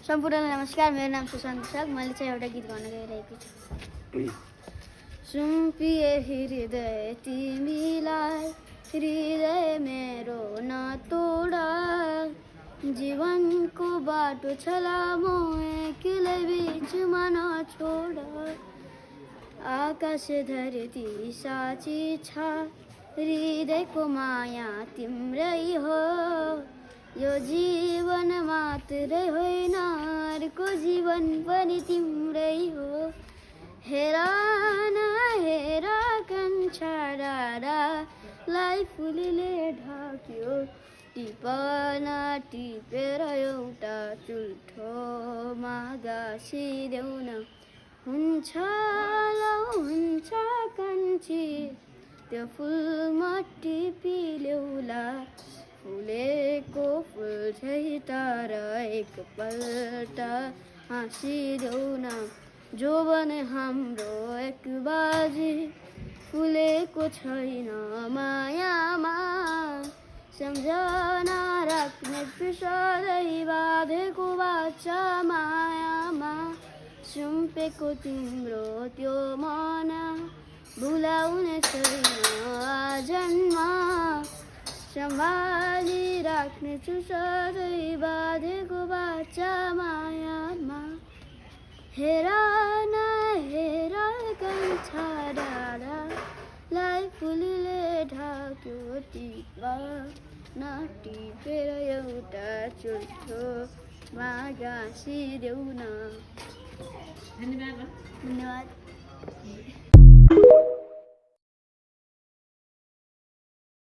सम्पूर्णलाई नमस्कार, मेरो नाम सुशान्त साग। मैले चाहिँ एउटा गीत गाउन गइरहेको छु। सुम्पिए हृदय तिमीलाई, हृदय मेरो नतोड, जीवनको बाटो छ लामो, एक्लै बिचमा नछोड। आकाश धरती साँची छ, हृदयको माया तिम्रै हो। यो जीवन मात्रै होइन, अर्को जीवन पनि तिम्रै हो। हेर न हेर कान्छा डाँडालाई फुलले ढाक्यो, टिप न टिपेर एउटा चुल्ठोमा गाँसिदेऊ न। हुन्छ लौ हुन्छ कान्छी, त्यो फुलमा टिपिलेउला। फुलेको फुल चाहिँ तर एकपल्ट हाँसिदेऊ न। जोवन हाम्रो एक बाजी फुलेको छैन मायामा, सम्झना राख्ने सधैँ बाँधेको बाचा मायामा। सुम्पेको तिम्रो त्यो मन भुलाउने छैन आजन्म, सम्हाली राख्नेछु सधैँ बाँधेको बाचा मायामा। हेर न हेर कान्छा डाँडालाई फुलले ढाक्यो, टिप न टिपेर एउटा चुल्ठोमा गाँसिदेऊ न। धन्यवाद।